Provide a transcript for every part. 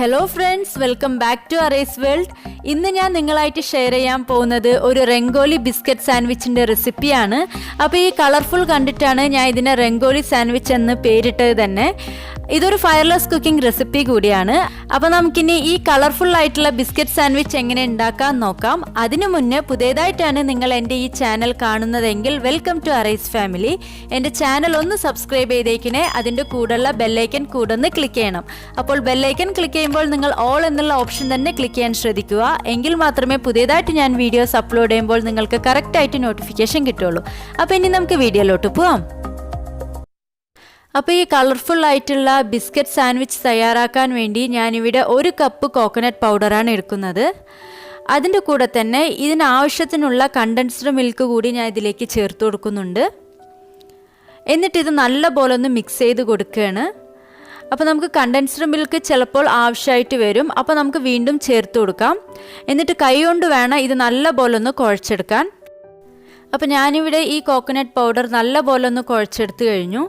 Hello friends, welcome back to Arraysworld. ഇന്ന് ഞാൻ നിങ്ങളായിട്ട് ഷെയർ ചെയ്യാൻ പോകുന്നത് ഒരു റംഗോലി ബിസ്ക്കറ്റ് സാൻഡ്വിച്ചിന്റെ റെസിപ്പിയാണ്. അപ്പോൾ ഈ കളർഫുൾ കണ്ടിട്ടാണ് ഞാൻ ഇതിനെ റംഗോലി സാൻഡ്വിച്ച് എന്ന് പേരിട്ടത് തന്നെ. ഇതൊരു ഫയർലെസ് കുക്കിംഗ് റെസിപ്പി കൂടിയാണ്. അപ്പോൾ നമുക്കിനി ഈ കളർഫുൾ ആയിട്ടുള്ള ബിസ്ക്കറ്റ് സാൻഡ്വിച്ച് എങ്ങനെ ഉണ്ടാക്കാൻ നോക്കാം. അതിനു മുന്നേ പുതിയതായിട്ടാണ് നിങ്ങൾ എൻ്റെ ഈ ചാനൽ കാണുന്നതെങ്കിൽ വെൽക്കം ടു അറേസ് ഫാമിലി. എൻ്റെ ചാനൽ ഒന്ന് സബ്സ്ക്രൈബ് ചെയ്തേക്കിനെ, അതിൻ്റെ കൂടെയുള്ള ബെല്ലൈക്കൻ കൂടെ ഒന്ന് ക്ലിക്ക് ചെയ്യണം. അപ്പോൾ ബെല്ലൈക്കൻ ക്ലിക്ക് ചെയ്യുമ്പോൾ നിങ്ങൾ ഓൾ എന്നുള്ള ഓപ്ഷൻ തന്നെ ക്ലിക്ക് ചെയ്യാൻ ശ്രദ്ധിക്കുക. എങ്കിൽ മാത്രമേ പുതിയതായിട്ട് ഞാൻ വീഡിയോസ് അപ്ലോഡ് ചെയ്യുമ്പോൾ നിങ്ങൾക്ക് കറക്റ്റായിട്ട് നോട്ടിഫിക്കേഷൻ കിട്ടുള്ളൂ. അപ്പോൾ ഇനി നമുക്ക് വീഡിയോയിലോട്ട് പോവാം. അപ്പോൾ ഈ കളർഫുൾ ആയിട്ടുള്ള ബിസ്ക്കറ്റ് സാൻഡ്വിച്ച് തയ്യാറാക്കാൻ വേണ്ടി ഞാനിവിടെ 1 കപ്പ് കോക്കനട്ട് പൗഡറാണ് എടുക്കുന്നത്. അതിൻ്റെ കൂടെ തന്നെ ഇതിനാവശ്യത്തിനുള്ള കണ്ടൻസ്ഡ് മിൽക്ക് കൂടി ഞാൻ ഇതിലേക്ക് ചേർത്ത് കൊടുക്കുന്നുണ്ട്. എന്നിട്ടിത് നല്ലപോലെ ഒന്ന് മിക്സ് ചെയ്ത് കൊടുക്കുകയാണ്. അപ്പോൾ നമുക്ക് കണ്ടൻസ്ഡ് മിൽക്ക് ചിലപ്പോൾ ആവശ്യമായിട്ട് വരും. അപ്പോൾ നമുക്ക് വീണ്ടും ചേർത്ത് കൊടുക്കാം. എന്നിട്ട് കൈ കൊണ്ട് വേണം ഇത് നല്ലപോലെ ഒന്ന് കുഴച്ചെടുക്കാൻ. അപ്പോൾ ഞാനിവിടെ ഈ കോക്കനട്ട് പൗഡർ നല്ലപോലെ ഒന്ന് കുഴച്ചെടുത്ത് കഴിഞ്ഞു.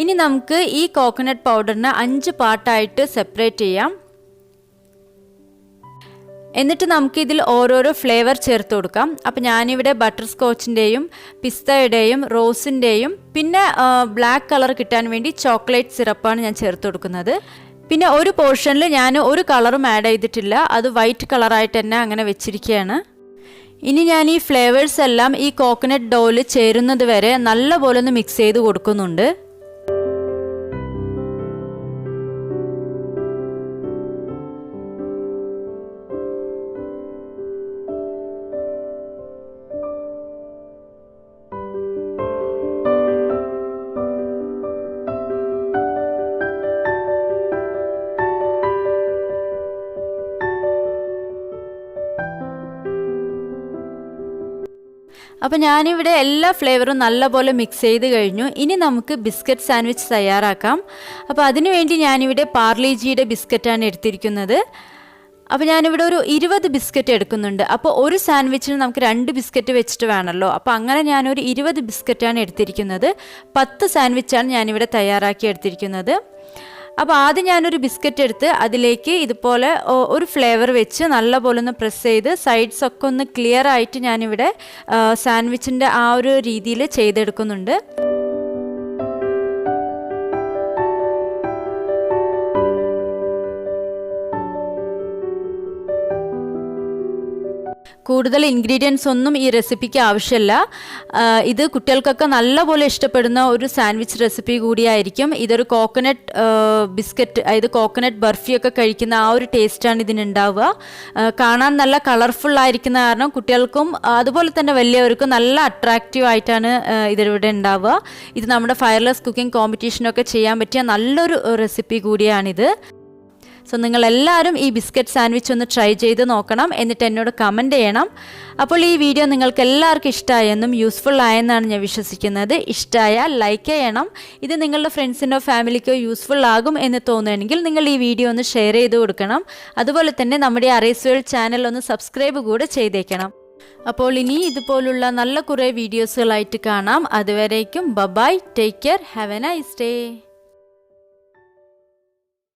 ഇനി നമുക്ക് ഈ കോക്കനട്ട് പൗഡറിനെ 5 പാർട്ടായിട്ട് സെപ്പറേറ്റ് ചെയ്യാം. എന്നിട്ട് നമുക്ക് ഇതിൽ ഓരോരോ ഫ്ലേവർ ചേർത്ത് കൊടുക്കാം. അപ്പോൾ ഞാനിവിടെ ബട്ടർ സ്കോച്ചിൻ്റെയും പിസ്തയുടെയും റോസിൻ്റെയും പിന്നെ ബ്ലാക്ക് കളർ കിട്ടാൻ വേണ്ടി ചോക്ലേറ്റ് സിറപ്പാണ് ഞാൻ ചേർത്ത് കൊടുക്കുന്നത്. പിന്നെ ഒരു പോർഷനിൽ ഞാൻ ഒരു കളറും ആഡ് ചെയ്തിട്ടില്ല, അത് വൈറ്റ് കളറായിട്ട് തന്നെ അങ്ങനെ വെച്ചിരിക്കുകയാണ്. ഇനി ഞാൻ ഈ ഫ്ലേവേഴ്സ് എല്ലാം ഈ കോക്കനട്ട് ഡോയിൽ ചേരുന്നത് വരെ നല്ലപോലെ ഒന്ന് മിക്സ് ചെയ്ത് കൊടുക്കുന്നുണ്ട്. അപ്പോൾ ഞാനിവിടെ എല്ലാ ഫ്ലേവറും നല്ലപോലെ മിക്സ് ചെയ്ത് കഴിഞ്ഞു. ഇനി നമുക്ക് ബിസ്ക്കറ്റ് സാൻഡ്വിച്ച് തയ്യാറാക്കാം. അപ്പോൾ അതിനുവേണ്ടി ഞാനിവിടെ പാർലേജിയുടെ ബിസ്ക്കറ്റാണ് എടുത്തിരിക്കുന്നത്. അപ്പോൾ ഞാനിവിടെ ഒരു 20 ബിസ്ക്കറ്റ് എടുക്കുന്നുണ്ട്. അപ്പോൾ ഒരു സാൻഡ്വിച്ചിന് നമുക്ക് 2 ബിസ്ക്കറ്റ് വെച്ചിട്ട് വേണമല്ലോ. അപ്പോൾ അങ്ങനെ ഞാനൊരു 20 ബിസ്ക്കറ്റാണ് എടുത്തിരിക്കുന്നത്. 10 സാൻഡ്വിച്ചാണ് ഞാനിവിടെ തയ്യാറാക്കി എടുത്തിരിക്കുന്നത്. അപ്പോൾ ആദ്യം ഞാനൊരു ബിസ്ക്കറ്റ് എടുത്ത് അതിലേക്ക് ഇതുപോലെ ഒരു ഫ്ലേവർ വെച്ച് നല്ലപോലെ ഒന്ന് പ്രസ് ചെയ്ത് സൈഡ്സൊക്കെ ഒന്ന് ക്ലിയർ ആയിട്ട് ഞാനിവിടെ സാൻഡ്വിച്ചിൻ്റെ ആ ഒരു രീതിയിൽ ചെയ്തെടുക്കുന്നുണ്ട്. കൂടുതൽ ഇൻഗ്രീഡിയൻസ് ഒന്നും ഈ റെസിപ്പിക്ക് ആവശ്യമില്ല. ഇത് കുട്ടികൾക്കൊക്കെ നല്ലപോലെ ഇഷ്ടപ്പെടുന്ന ഒരു സാൻഡ്വിച്ച് റെസിപ്പി കൂടിയായിരിക്കും. ഇതൊരു കോക്കനട്ട് ബിസ്ക്കറ്റ്, അതായത് കോക്കനട്ട് ബർഫിയൊക്കെ കഴിക്കുന്ന ആ ഒരു ടേസ്റ്റാണ് ഇതിനുണ്ടാവുക. കാണാൻ നല്ല കളർഫുൾ ആയിരിക്കുന്ന കാരണം കുട്ടികൾക്കും അതുപോലെ തന്നെ വലിയവർക്കും നല്ല അട്രാക്റ്റീവ് ആയിട്ടാണ് ഇതിവിടെ ഉണ്ടാവുക. ഇത് നമ്മുടെ ഫയർലെസ് കുക്കിംഗ് കോമ്പറ്റീഷനൊക്കെ ചെയ്യാൻ പറ്റിയ നല്ലൊരു റെസിപ്പി കൂടിയാണിത്. സോ നിങ്ങളെല്ലാവരും ഈ ബിസ്ക്കറ്റ് സാൻഡ്വിച്ച് ഒന്ന് ട്രൈ ചെയ്ത് നോക്കണം. എന്നിട്ട് എന്നോട് കമൻറ്റ് ചെയ്യണം. അപ്പോൾ ഈ വീഡിയോ നിങ്ങൾക്ക് എല്ലാവർക്കും ഇഷ്ടമായെന്നും യൂസ്ഫുൾ ആയെന്നാണ് ഞാൻ വിശ്വസിക്കുന്നത്. ഇഷ്ടമായാൽ ലൈക്ക് ചെയ്യണം. ഇത് നിങ്ങളുടെ ഫ്രണ്ട്സിനോ ഫാമിലിക്കോ യൂസ്ഫുൾ ആകും എന്ന് തോന്നുകയാണെങ്കിൽ നിങ്ങൾ ഈ വീഡിയോ ഒന്ന് ഷെയർ ചെയ്ത് കൊടുക്കണം. അതുപോലെ തന്നെ നമ്മുടെ അറേസ്വേൾഡ് ചാനൽ ഒന്ന് സബ്സ്ക്രൈബ് കൂടെ ചെയ്തേക്കണം. അപ്പോൾ ഇനി ഇതുപോലുള്ള നല്ല കുറേ വീഡിയോസുകളായിട്ട് കാണാം. അതുവരേക്കും bye, take care, have a nice day.